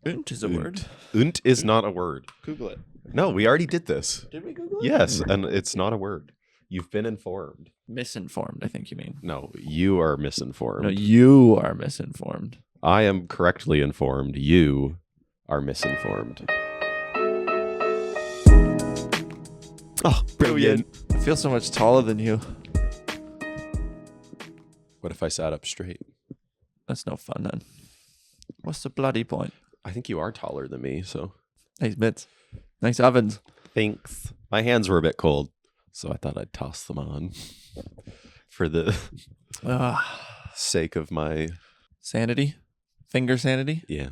Unt is a word. Unt is not a word. Google it. No, we already did this. Did we Google it? Yes, and it's not a word. You've been informed. Misinformed, I think you mean. No, you are misinformed. No, you are misinformed. I am correctly informed. You are misinformed. Oh, brilliant. I feel so much taller than you. What if I sat up straight? That's no fun then. What's the bloody point? I think you are taller than me, so. Nice bits. Nice ovens. Thanks. My hands were a bit cold, so I thought I'd toss them on for the sake of my... Sanity? Finger sanity? Yeah.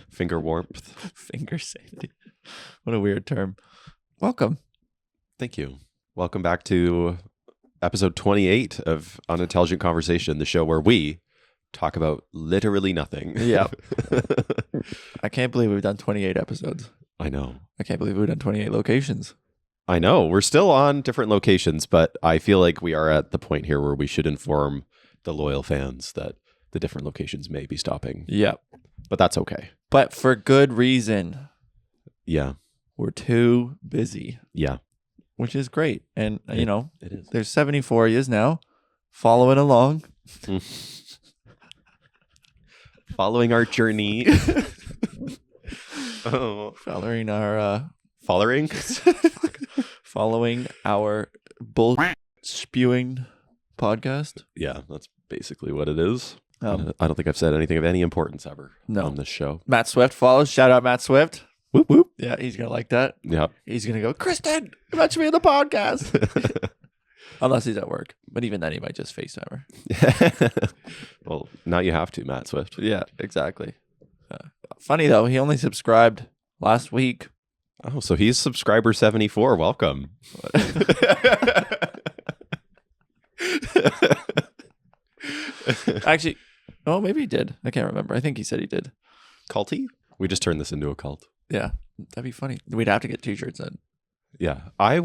Finger warmth. Finger sanity. What a weird term. Welcome. Thank you. Welcome back to episode 28 of Unintelligent Conversation, the show where we talk about literally nothing. Yeah. I can't believe we've done 28 episodes. I know. I can't believe we've done 28 locations. I know. We're still on different locations, but I feel like we are at the point here where we should inform the loyal fans that the different locations may be stopping. Yeah. But that's okay. But for good reason. Yeah. We're too busy. Yeah. Which is great. And, you know, it is. There's 74 years now following along. Following our journey. Following our... Following our bull spewing podcast. Yeah, that's basically what it is. I don't think I've said anything of any importance ever on this show. Matt Swift follows. Shout out Matt Swift. Whoop, whoop. Yeah, he's going to like that. Yeah. He's going to go, Kristen, mention me in the podcast. Unless he's at work. But even then, he might just FaceTime her. Well, now you have to, Matt Swift. Yeah, exactly. Funny, though, he only subscribed last week. Oh, so he's subscriber 74. Welcome. Actually, oh, maybe he did. I can't remember. I think he said he did. Culty? We just turned this into a cult. Yeah, that'd be funny. We'd have to get t-shirts in. Yeah. I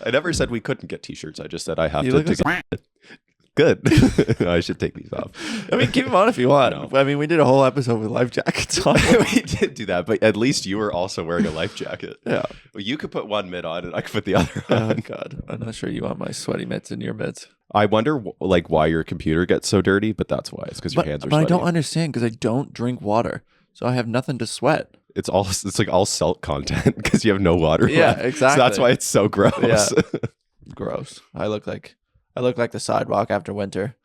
never said we couldn't get t-shirts. I just said I have to. Good. I should take these off. I mean, keep them on if you want. No. I mean, we did a whole episode with life jackets on. We did do that, but at least you were also wearing a life jacket. Yeah. Well, you could put one mitt on and I could put the other on. Oh, God. I'm not sure you want my sweaty mitts in your mitts. I wonder why your computer gets so dirty, but that's why. It's because your hands are sweaty. But I don't understand because I don't drink water. So I have nothing to sweat. It's like all salt content because you have no water. Yeah, left. exactly. So that's why it's so gross. Yeah. Gross. I look like the sidewalk after winter.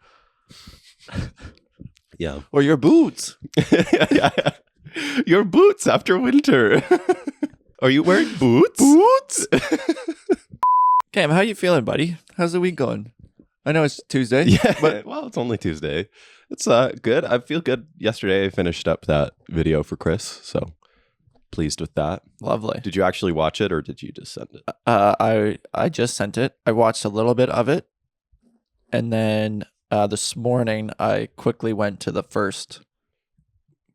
Yeah. Or your boots. Yeah. Your boots after winter. Are you wearing boots? Boots? Cam, how you feeling, buddy? How's the week going? I know it's Tuesday. Yeah. But well, it's only Tuesday. It's good. I feel good. Yesterday I finished up that video for Chris, so pleased with that. Lovely. Did you actually watch it or did you just send it? I just sent it. I watched a little bit of it. And then this morning, I quickly went to the first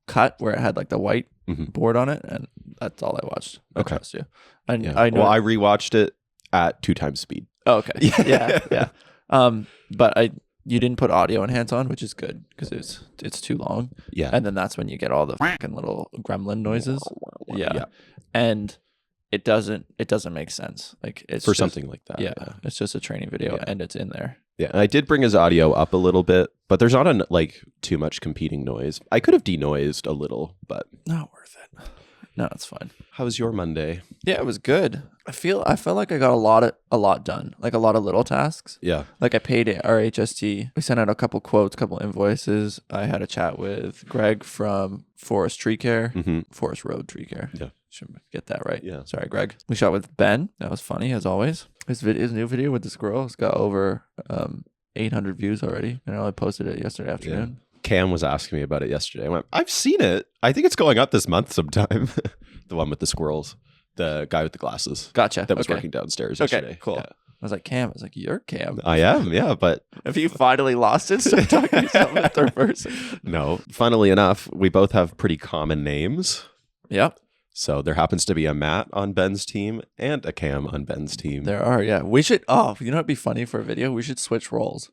cut where it had like the white board on it, and that's all I watched. I trust you. And yeah. I know. Well, I rewatched it at 2 times speed. Oh, okay. Yeah. But you didn't put audio enhance on, which is good because it's too long. Yeah. And then that's when you get all the fucking little gremlin noises. Yeah. And it doesn't make sense. Like it's for something like that. Yeah. It's just a training video and it's in there. Yeah, and I did bring his audio up a little bit, but there's not too much competing noise. I could have denoised a little, but not worth it. No, it's fine. How was your Monday? Yeah, it was good. I felt like I got a lot done, like a lot of little tasks. Yeah, like I paid our HST. We sent out a couple quotes, couple invoices. I had a chat with Greg from Forest Tree Care, Forest Road Tree Care. Yeah. Should get that right. Yeah. Sorry, Greg. We shot with Ben. That was funny, as always. His new video with the squirrel has got over 800 views already. And I only posted it yesterday afternoon. Yeah. Cam was asking me about it yesterday. I went, I've seen it. I think it's going up this month sometime. The one with the squirrels. The guy with the glasses. Gotcha. That was working downstairs yesterday. Okay, cool. Yeah. I was like, Cam. I was like, you're Cam. I am, yeah, but... Have you finally lost it? Start talking to yourself in the third person. No. Funnily enough, we both have pretty common names. Yep. So there happens to be a Matt on Ben's team and a Cam on Ben's team. There are, yeah. We should, you know what'd be funny for a video? We should switch roles.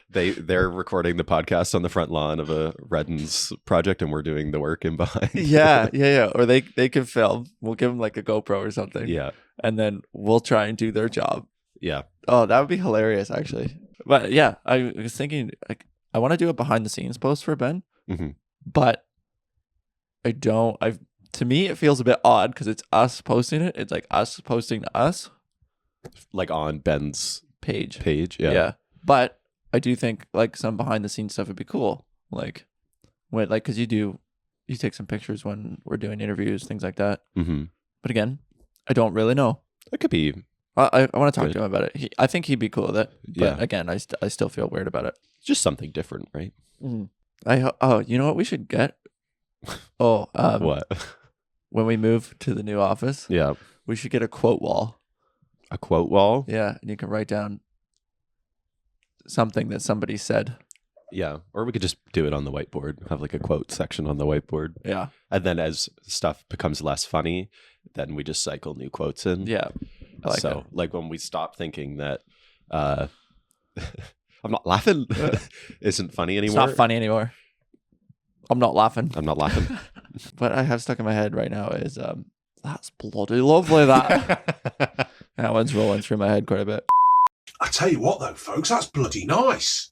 They're recording the podcast on the front lawn of a Redden's project, and we're doing the work in behind. Yeah. Or they can film. We'll give them like a GoPro or something. Yeah. And then we'll try and do their job. Yeah. Oh, that would be hilarious, actually. But yeah, I was thinking, like, I want to do a behind the scenes post for Ben, but I don't. To me, it feels a bit odd because it's us posting it. It's like us posting to us, like on Ben's page. Yeah. But I do think like some behind the scenes stuff would be cool. Like because you take some pictures when we're doing interviews, things like that. But again, I don't really know. It could be. I want to talk to him about it. I think he'd be cool with it. But Yeah. again, I still feel weird about it. It's just something different, right? You know what we should get? What? When we move to the new office, Yeah. we should get a quote wall. A quote wall? Yeah, and you can write down something that somebody said. Yeah. Or we could just do it on the whiteboard, have like a quote section on the whiteboard. Yeah. And then as stuff becomes less funny, then we just cycle new quotes in. Yeah. I like that. Like when we stop thinking that I'm not laughing isn't funny anymore. It's not funny anymore. I'm not laughing. I'm not laughing. What I have stuck in my head right now is that's bloody lovely that. That one's rolling through my head quite a bit. I tell you what though, folks, that's bloody nice.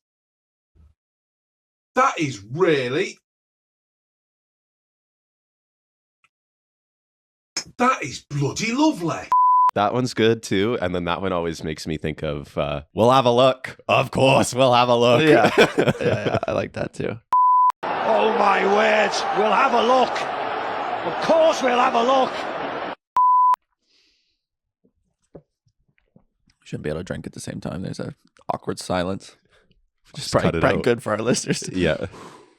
That is really... That is bloody lovely. That one's good too. And then that one always makes me think of we'll have a look. Of course, we'll have a look. Yeah, I like that too. Oh my word, we'll have a look. Of course we'll have a look. Shouldn't be able to drink at the same time. There's a awkward silence. Just probably, cut it probably out. good for our listeners. Yeah.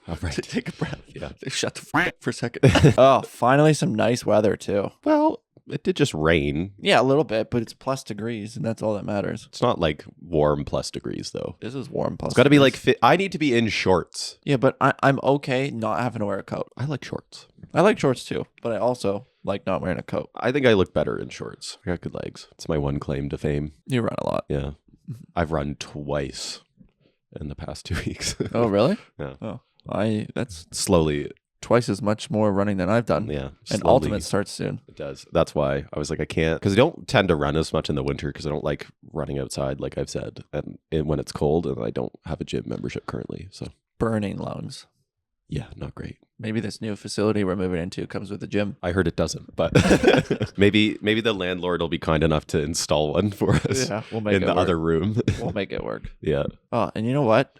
All right. Take a breath. Yeah. Shut the f up for a second. Oh, finally some nice weather too. Well, it did just rain. Yeah, a little bit, but it's plus degrees, and that's all that matters. It's not like warm plus degrees though. This is warm plus. It's got to be degrees. like I need to be in shorts. Yeah, but I'm okay not having to wear a coat. I like shorts. I like shorts too, but I also like not wearing a coat. I think I look better in shorts. I got good legs. It's my one claim to fame. You run a lot. Yeah. I've run twice in the past 2 weeks. Oh, really? Yeah. Oh, that's Slowly. twice as much more running than I've done. Yeah. And slowly Ultimate starts soon. It does. That's why I was like, I can't, because I don't tend to run as much in the winter because I don't like running outside, like I've said, and when it's cold, and I don't have a gym membership currently. So Burning lungs. yeah, not great. Maybe this new facility we're moving into comes with a gym. I heard it doesn't, but maybe the landlord will be kind enough to install one for us Yeah, we'll make in it the work. other room. We'll make it work. Yeah. Oh, and you know what?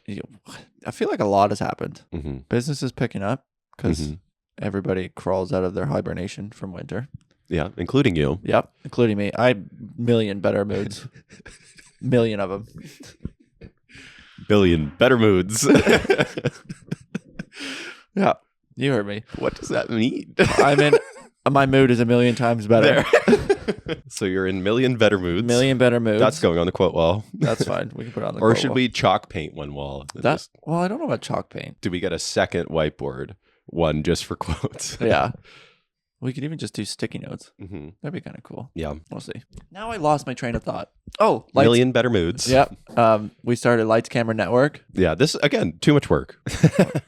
I feel like a lot has happened. Mm-hmm. Business is picking up because Mm-hmm. everybody crawls out of their hibernation from winter. Yeah, including you. Yep, including me. I million better moods. Million of them. Billion better moods. Yeah, you heard me. What does that mean? I'm in. My mood is a million times better. So you're in million better moods. Million better moods. That's going on the quote wall. That's fine. We can put it on the. Or quote should wall. we chalk paint one wall? Well, I don't know about chalk paint. Do we get a second whiteboard, one just for quotes? Yeah, we could even just do sticky notes. Mm-hmm. That'd be kind of cool. Yeah. We'll see. Now I lost my train of thought. Oh, lights. Million better moods. Yep. We started Lights Camera Network. Yeah. This again, too much work.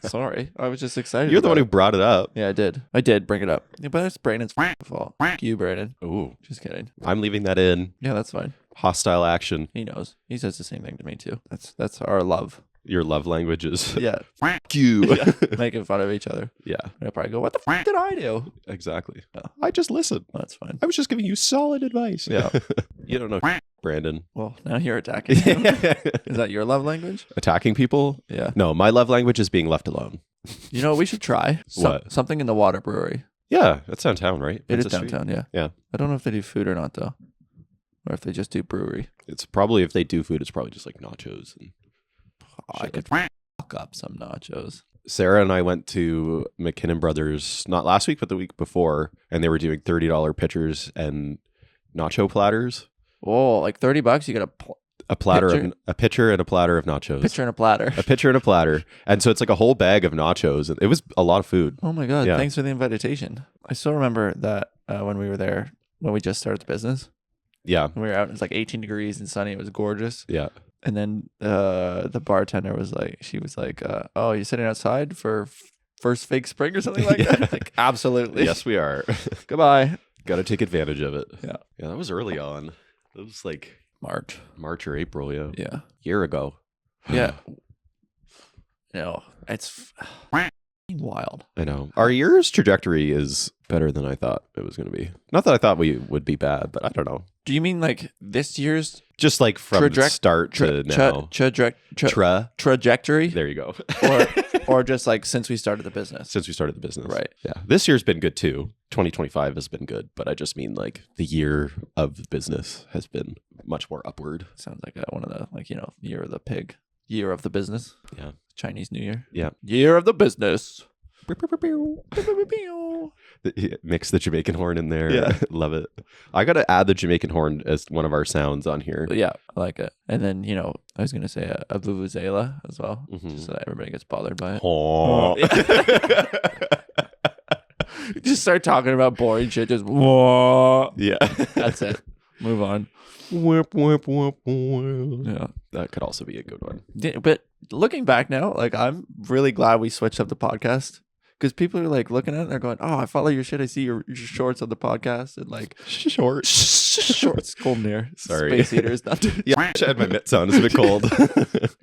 Sorry, I was just excited. You're the about one who it. brought it up. Yeah, I did bring it up. Yeah, but it's Brandon's fault. Fuck you, Brandon. Ooh. Just kidding. I'm leaving that in. Yeah, that's fine. Hostile action. He knows. He says the same thing to me too. That's our love. Your love languages. Yeah. Fuck you. Making fun of each other. Yeah. They'll probably go, "What the f did I do?" Exactly. Oh. I just listened. Well, that's fine. I was just giving you solid advice. Yeah. You don't know, Brandon. Well, now you're attacking him. Is that your love language? Attacking people? Yeah. No, my love language is being left alone. You know what we should try? What? Something in the water brewery. Yeah, that's downtown, right? It is Princess Street? downtown, yeah. Yeah. I don't know if they do food or not though. Or if they just do brewery. It's probably, if they do food, it's probably just like nachos. And I shit could fuck up some nachos. Sarah and I went to McKinnon Brothers, not last week, but the week before, and they were doing $30 pitchers and nacho platters. Oh, like $30 you get A platter Pitcher? of a pitcher and a platter of nachos. pitcher and a platter. A pitcher and a platter. And so it's like a whole bag of nachos. And it was a lot of food. Oh my God. Yeah. Thanks for the invitation. I still remember that when we were there, when we just started the business, Yeah. when we were out, it was like 18 degrees and sunny. It was gorgeous. Yeah. And then the bartender was like, oh, you're sitting outside for first fake spring or something like that? Like, absolutely. Yes, we are. Goodbye. Got to take advantage of it. Yeah. Yeah, that was early on. It was like March or April, yeah. Yeah. Year ago. Yeah. No, it's wild. I know. Our year's trajectory is better than I thought it was going to be. Not that I thought we would be bad, but I don't know. Do you mean like this year's Just like from start to now. trajectory? There you go. or just like since we started the business? Since we started the business. Right. Yeah. This year's been good too. 2025 has been good, but I just mean like the year of the business has been much more upward. Sounds like one of the, like, year of the pig. Year of the business. Yeah. Chinese New Year. Yeah. Year of the business. Mix the Jamaican horn in there. Yeah. Love it. I got to add the Jamaican horn as one of our sounds on here. Yeah, I like it. And then, I was going to say a vuvuzela as well, just so that everybody gets bothered by it. Oh. Just start talking about boring shit. Just, whoa. Yeah. That's it. Move on. Whip, whip, whip, whip. Yeah. That could also be a good one. Yeah, but looking back now, like, I'm really glad we switched up the podcast. Because people are like looking at it and they're going, oh, I follow your shit. I see your shorts on the podcast. And like, shorts, cold near. Sorry. Space Eaters. Not to, Yeah, I had my mitts on. It's a bit cold.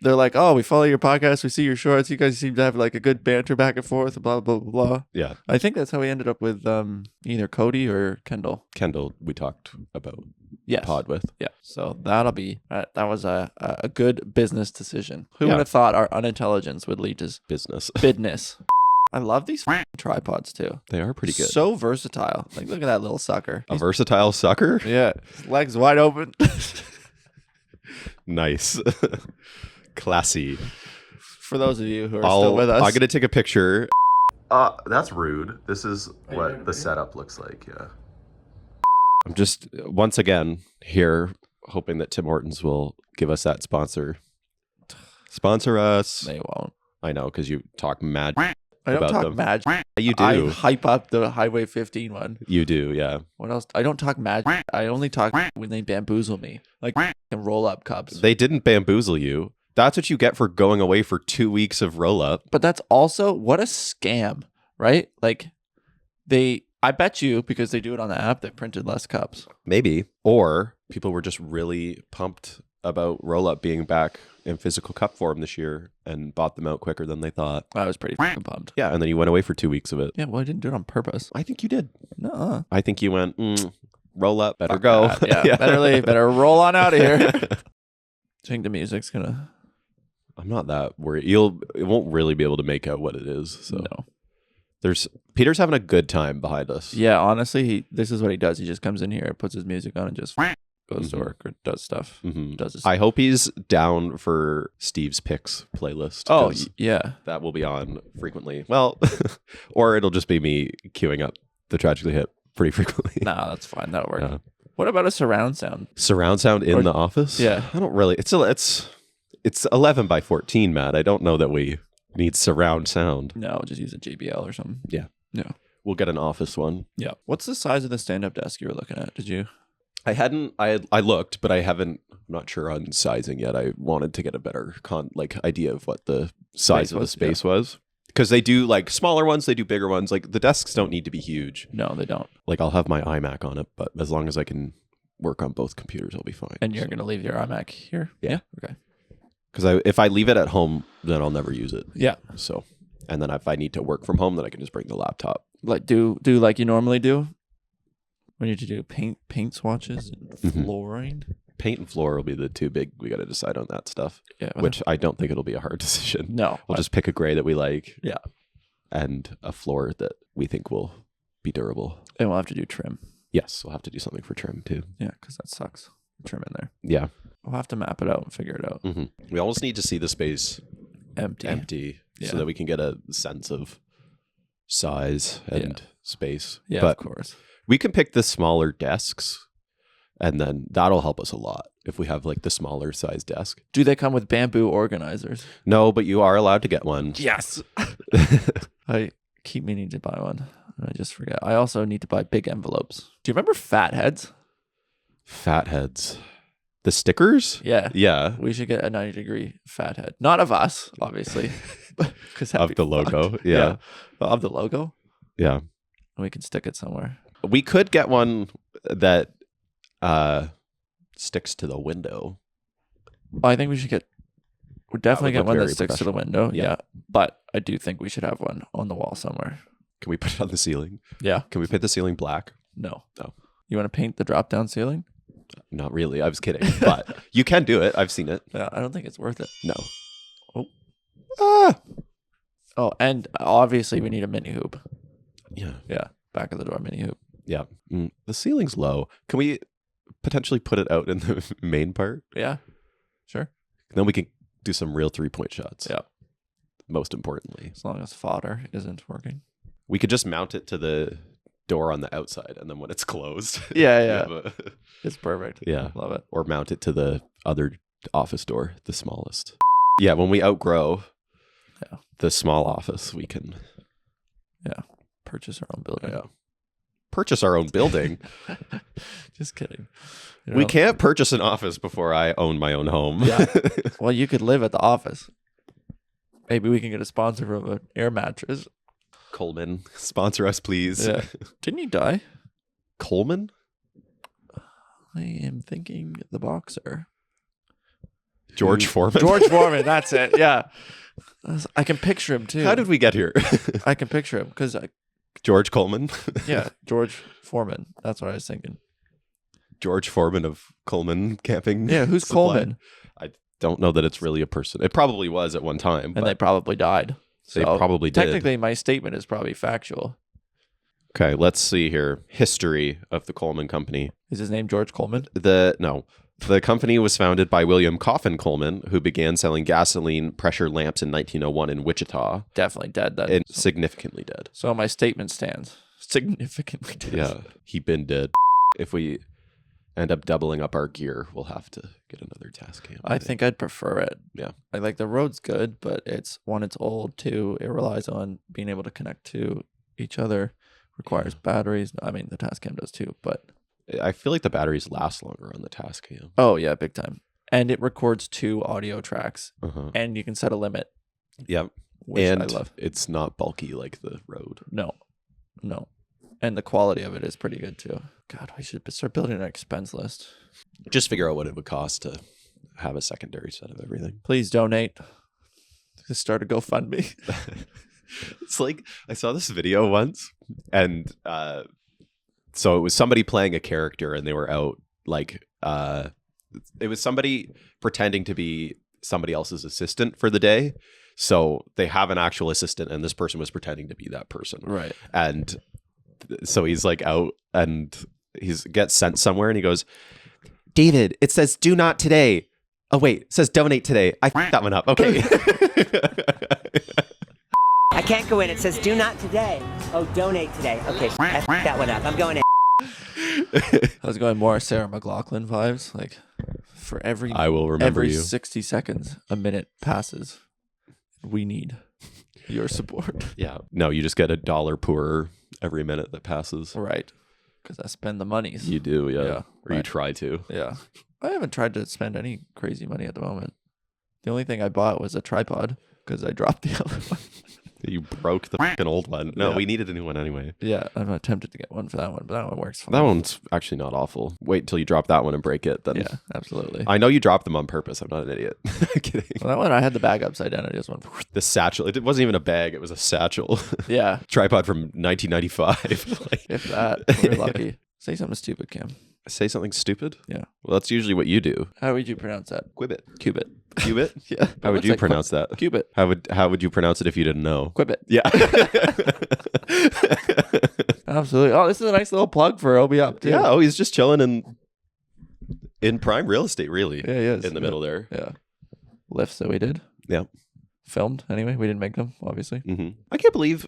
They're like, oh, we follow your podcast. We see your shorts. You guys seem to have like a good banter back and forth. Blah, blah, blah, blah. Yeah. I think that's how we ended up with either Cody or Kendall. Kendall, we talked about Yes. pod with. Yeah. So that'll be, that was a good business decision. Who Yeah. would have thought our unintelligence would lead to Business. business? I love these tripods too. They are pretty good. So versatile. Like, look at that little sucker. A versatile sucker? Yeah. His legs wide open. Nice. Classy. For those of you who are still with us. I'm going to take a picture. That's rude. This is what the setup looks like. Yeah. I'm just, once again, here hoping that Tim Hortons will give us that sponsor. Sponsor us. They won't. I know, because you talk mad I don't about talk them. mad. You do. I hype up the Highway 15 one. You do, yeah. What else? I don't talk mad. I only talk when they bamboozle me. Like, and roll up cups. They didn't bamboozle you. That's what you get for going away for 2 weeks of roll up. But that's also, what a scam, right? Like, I bet you, because they do it on the app, they printed less cups. Maybe. Or people were just really pumped about roll up being back in physical cup form this year and bought them out quicker than they thought. I was pretty fucking pumped. Yeah, and then you went away for 2 weeks of it. Yeah, well, I didn't do it on purpose. I think you did. No. I think you went, roll up, better go. Yeah, better leave, better roll on out of here. Do you think the music's gonna? I'm not that worried. It won't really be able to make out what it is. So No. Peter's having a good time behind us. Yeah, honestly, this is what he does. He just comes in here, puts his music on, and just goes to work or does stuff. Mm-hmm. Does his I hope he's down for Steve's Picks playlist. Oh, 'cause yeah. that will be on frequently. Well, or it'll just be me queuing up the Tragically Hip pretty frequently. Nah, that's fine. That'll work. Yeah. What about a surround sound? Surround sound in the office? Yeah. I don't really. It's 11 by 14, Matt. I don't know that we need surround sound. No, just use a JBL or something. Yeah. Yeah. We'll get an office one. Yeah. What's the size of the stand-up desk you were looking at? Did you? I looked, but I haven't. I'm not sure on sizing yet. I wanted to get a better idea of what the size of the space was. Because they do like smaller ones, they do bigger ones. Like the desks don't need to be huge. No, they don't. Like I'll have my iMac on it, but as long as I can work on both computers, I'll be fine. And you're going to leave your iMac here? Yeah. Okay. Because if I leave it at home, then I'll never use it. Yeah. So, and then if I need to work from home, then I can just bring the laptop. Like do like you normally do? We need to do paint swatches and flooring. Paint and floor will be the two big. We got to decide on that stuff. Yeah. Which I don't think it'll be a hard decision. No. We'll just pick a gray that we like. Yeah. And a floor that we think will be durable. And we'll have to do trim. Yes, we'll have to do something for trim too. Yeah, because that sucks. Trim in there. Yeah. We'll have to map it out and figure it out. We almost need to see the space empty so that we can get a sense of size and space. Yeah, but of course. We can pick the smaller desks, and then that'll help us a lot if we have like the smaller size desk. Do they come with bamboo organizers? No, but you are allowed to get one. Yes. I keep meaning to buy one. I just forget. I also need to buy big envelopes. Do you remember Fatheads? Fatheads. The stickers? Yeah. Yeah. We should get a 90-degree fat head. Not of us, obviously. Of the logo. Fucked. Yeah. Of the logo. Yeah. We can stick it somewhere. We could get one that sticks to the window. I think we should we'll definitely would get look one that very sticks to the professional. window. Yeah. But I do think we should have one on the wall somewhere. Can we put it on the ceiling? Yeah. Can we paint the ceiling black? No. No. You want to paint the drop down ceiling? Not really. I was kidding. But you can do it. I've seen it. Yeah. I don't think it's worth it. No. Oh. Ah. Oh, and obviously we need a mini hoop. Yeah. Yeah. Back of the door mini hoop. Yeah. The ceiling's low. Can we potentially put it out in the main part? Yeah. Sure. Then we can do some real 3-point shots. Yeah. Most importantly. As long as fodder isn't working. We could just mount it to the door on the outside, and then when it's closed. Yeah. It's perfect. Yeah. Love it. Or mount it to the other office door, the smallest. Yeah, when we outgrow the small office, we can Purchase our own building. purchase our own building. Just kidding. We can't purchase an office before I own my own home. Yeah. Well, you could live at the office. Maybe we can get a sponsor from an air mattress. Coleman, sponsor us, please. Yeah. Didn't he die? Coleman? I am thinking the boxer. George Foreman? George Foreman, that's it. Yeah. I can picture him too. How did we get here? I can picture him because, George Coleman? yeah, George Foreman. That's what I was thinking. George Foreman of Coleman Camping. Yeah, who's Supply? Coleman? I don't know that it's really a person. It probably was at one time. And they probably died. They So probably did. technically, my statement is probably factual. Okay, let's see here. History of the Coleman Company. Is his name George Coleman? The company was founded by William Coffin Coleman, who began selling gasoline pressure lamps in 1901 in Wichita. Definitely dead then. And significantly dead. So my statement stands. Significantly dead. Yeah, he been dead. If we end up doubling up our gear, we'll have to get another task cam. I think I'd prefer it. Yeah. Like the road's good, but it's old. Two, it relies on being able to connect to each other. Requires batteries. I mean, the task cam does too, but I feel like the batteries last longer on the task cam. oh yeah, big time. And it records 2 audio tracks, Uh-huh. and you can set a limit, Yep. which And I love. it's not bulky like the road. No, and the quality of it is pretty good too. God, we should start building an expense list. Just figure out what it would cost to have a secondary set of everything. Please donate. Just start a GoFundMe. It's like I saw this video once, and so it was somebody playing a character, and they were out like it was somebody pretending to be somebody else's assistant for the day. So they have an actual assistant, and this person was pretending to be that person. Right. And so he's like out, and gets sent somewhere, and he goes, "David, it says do not today. Oh wait, it says donate today. I f***ed that one up. Okay." I can't go in. It says do not today. Oh, donate today. Okay, I f***ed that one up. I'm going in. I was going more Sarah McLachlan vibes. Like for every I will remember every you. 60 seconds, a minute passes. We need your support. Yeah. No, you just get $1 poorer every minute that passes. Right. Because I spend the monies. You do, yeah. Yeah, Or you right. try to. Yeah. I haven't tried to spend any crazy money at the moment. The only thing I bought was a tripod because I dropped the other one. You broke the fucking old one. No, Yeah. we needed a new one anyway. Yeah, I'm not tempted to get one for that one, but that one works fine. That one's actually not awful. Wait until you drop that one and break it. Then Yeah, absolutely. I know you dropped them on purpose. I'm not an idiot. Kidding. Well, that one, I had the bag upside down. I just went, The satchel. It wasn't even a bag. It was a satchel. yeah, Tripod from 1995. Like, if that. We're lucky. Say something stupid, Cam. say something stupid? Yeah. Well, that's usually what you do. How would you pronounce that? Quibbit. Cubit. Cubit? Yeah. How would you pronounce that? Cubit. How would you pronounce it if you didn't know? Quibbit. Yeah. Absolutely. Oh, this is a nice little plug for OB Up, too. Yeah. Oh, he's just chilling in prime real estate, really. Yeah, he is. In the middle there. Yeah. Lifts that we did. Yeah. Filmed, anyway. We didn't make them, obviously. Mm-hmm. I can't believe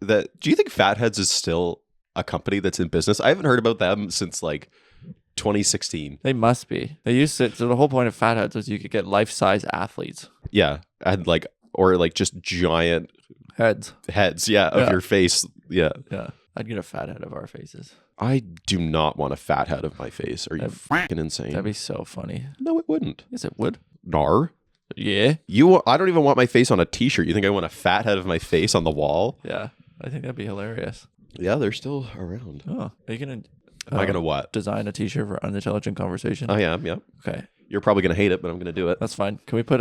that. Do you think Fatheads is still a company that's in business? I haven't heard about them since like 2016. They must be. They used to. So the whole point of Fatheads was you could get life-size athletes. Yeah. And like, or like just giant Heads. heads. Yeah. Of Yeah. your face. Yeah. Yeah. I'd get a fat head of our faces. I do not want a fat head of my face. Are you fucking insane? That'd be so funny. No, it wouldn't. Yes, it would. Nar. Yeah. I don't even want my face on a t-shirt. You think I want a fat head of my face on the wall? Yeah. I think that'd be hilarious. Yeah, they're still around. Oh, are you gonna? Am I gonna what? Design a T-shirt for Unintelligent Conversation? I am. Yeah. Okay, You're probably gonna hate it, but I'm gonna do it. that's fine. Can we put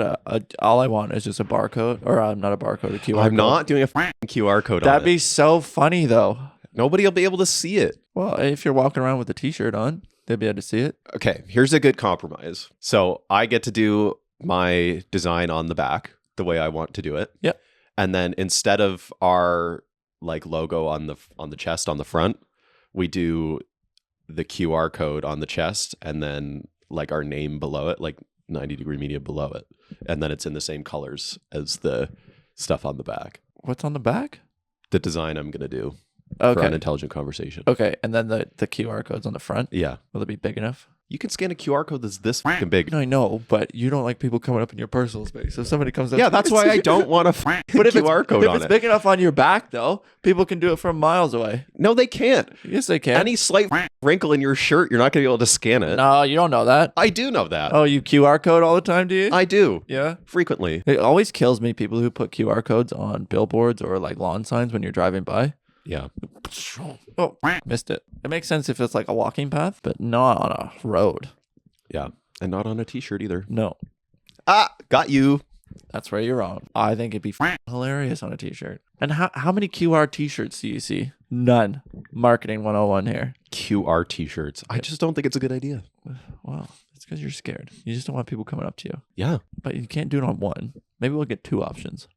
all I want is just a barcode, or not a barcode, a QR code? I'm not doing a QR code. That'd on be it. so funny though. Nobody will be able to see it. Well, if you're walking around with a T-shirt on, they'd be able to see it. Okay, here's a good compromise. So I get to do my design on the back the way I want to do it. Yep. And then instead of our like logo on the chest on the front, we do the QR code on the chest and then like our name below it, like 90 Degree Media below it. And then it's in the same colors as the stuff on the back. What's on the back? The design I'm going to do for Okay. Unintelligent Conversation. Okay, and then the QR code's on the front. Yeah. Will it be big enough? You can scan a QR code that's this fucking big. I know, but you don't like people coming up in your personal space. If somebody comes up, Yeah, that's why I don't want a But if QR code if on it's it. big enough on your back, though, people can do it from miles away. No, they can't. Yes, they can. Any slight wrinkle in your shirt, you're not going to be able to scan it. No, you don't know that. I do know that. Oh, you QR code all the time, do you? I do. Yeah. Frequently. It always kills me, people who put QR codes on billboards or like lawn signs when you're driving by. Yeah. Oh, missed it. It makes sense if it's like a walking path, but not on a road. Yeah. And not on a t-shirt either. No, Ah, got you. that's where you're wrong. I think it'd be hilarious on a t-shirt. And how many QR t-shirts do you see? None. Marketing 101 here. QR t-shirts. I just don't think it's a good idea. Well, it's because you're scared. You just don't want people coming up to you. Yeah. But you can't do it on one. Maybe we'll get two options.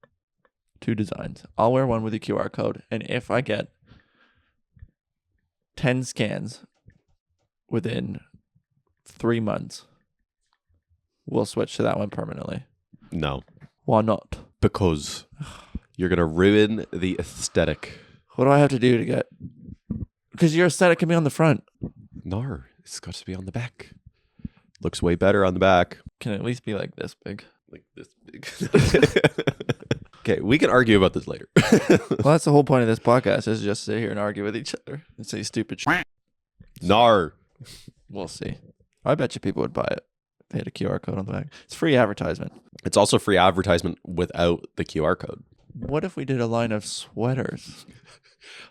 Two designs. I'll wear one with a QR code. And if I get 10 scans within 3 months, we'll switch to that one permanently. No. Why not? Because you're going to ruin the aesthetic. What do I have to do to get? Because your aesthetic can be on the front. No, it's got to be on the back. Looks way better on the back. Can at least be like this big. Like this big. Okay, we can argue about this later. Well, that's the whole point of this podcast, is just sit here and argue with each other and say stupid shit. Nar. We'll see. I bet you people would buy it if they had a QR code on the back. It's free advertisement. It's also free advertisement without the QR code. What if we did a line of sweaters?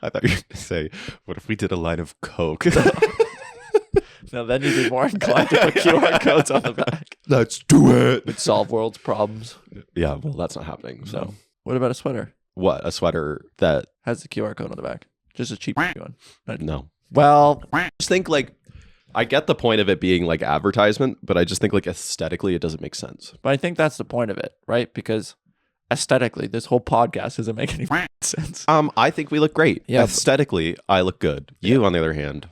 I thought you were going to say, what if we did a line of Coke? Now then you'd be more inclined to put QR codes on the back. Let's do it. It'd solve world's problems. Yeah, well, that's not happening. So, So, what about a sweater? what? A sweater that, Has the QR code on the back. Just a cheap one. no. Well, I just think like, I get the point of it being like advertisement, but I just think like aesthetically, it doesn't make sense. but I think that's the point of it, right? Because aesthetically, this whole podcast doesn't make any sense. I think we look great. Yeah. Aesthetically, I look good. You, on the other hand,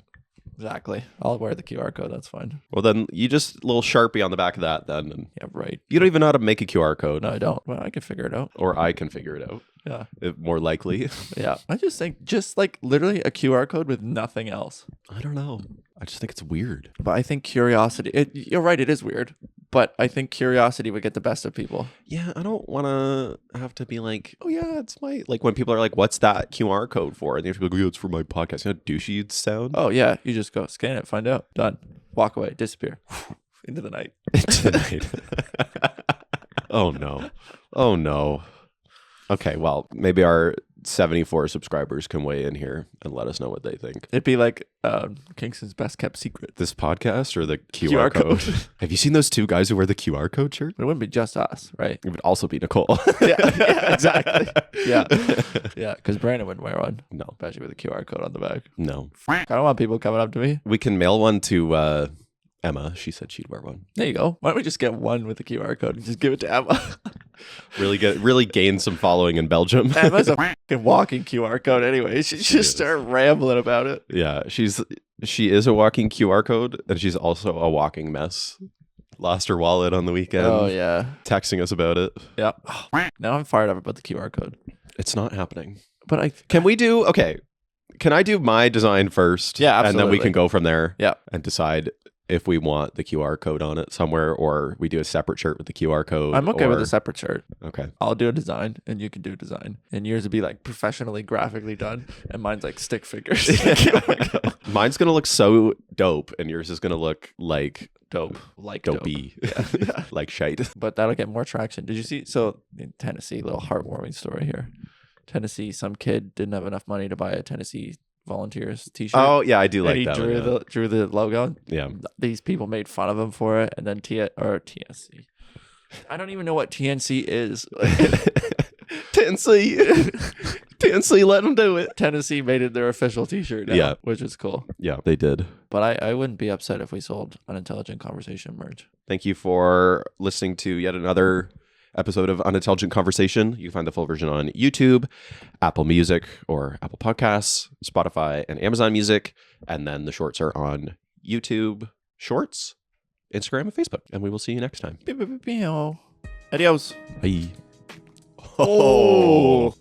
Exactly. I'll wear the QR code. That's fine. well, then you just a little Sharpie on the back of that then. And Yeah, right. you don't even know how to make a QR code. No, I don't. Well, I can figure it out. Or I can figure it out. Yeah. More likely. Yeah. I just think just like literally a QR code with nothing else. I don't know. I just think it's weird. But I think curiosity, you're right, it is weird. But I think curiosity would get the best of people. Yeah, I don't want to have to be like, oh yeah, it's my, like when people are like, what's that QR code for? And they have to be like, oh, yeah, it's for my podcast. You know how douchey you'd sound? Oh, yeah. You just go scan it, find out. Done. Walk away, disappear into the night. Tonight. Oh no. Oh no. Okay, well, maybe our 74 subscribers can weigh in here and let us know what they think. It'd be like Kingston's best kept secret. This podcast or the QR code? Have you seen those two guys who wear the QR code shirt? But it wouldn't be just us, right? It would also be Nicole. Yeah, exactly. Yeah. Yeah, because Brandon wouldn't wear one. No. Especially with a QR code on the back. No. I don't want people coming up to me. We can mail one to Emma. She said she'd wear one. There you go. Why don't we just get one with the QR code and just give it to Emma? Really gain some following in Belgium. Emma's a fucking walking QR code anyway. She just start rambling about it. Yeah, she is a walking QR code, and she's also a walking mess. Lost her wallet on the weekend. Oh, yeah. Texting us about it. Yeah. Now I'm fired up about the QR code. It's not happening. But Can we do, okay, can I do my design first? Yeah, And then we absolutely. can go from there Yeah. and decide if we want the QR code on it somewhere, or we do a separate shirt with the QR code. I'm okay with or- a separate shirt. Okay. I'll do a design and you can do a design. And yours would be like professionally graphically done and mine's like stick figures. Mine's going to look so dope and yours is going to look like Dope. Like dopey. Dope. Yeah. Like shite. But that'll get more traction. Did you see? So in Tennessee, little heartwarming story here. Tennessee, some kid didn't have enough money to buy a Tennessee Volunteers t-shirt. Oh, yeah, I do like and he that drew one. drew the logo. Yeah. These people made fun of him for it, and then TNC. I don't even know what TNC is. Tennessee, let them do it. Tennessee made it their official t-shirt now, Yeah. which is cool. Yeah, they did. But I wouldn't be upset if we sold Unintelligent Conversation merch. Thank you for listening to yet another episode of Unintelligent Conversation. You can find the full version on YouTube, Apple Music or Apple Podcasts, Spotify, and Amazon Music. And then the shorts are on YouTube Shorts, Instagram, and Facebook. And we will see you next time. Adios. Bye. Oh.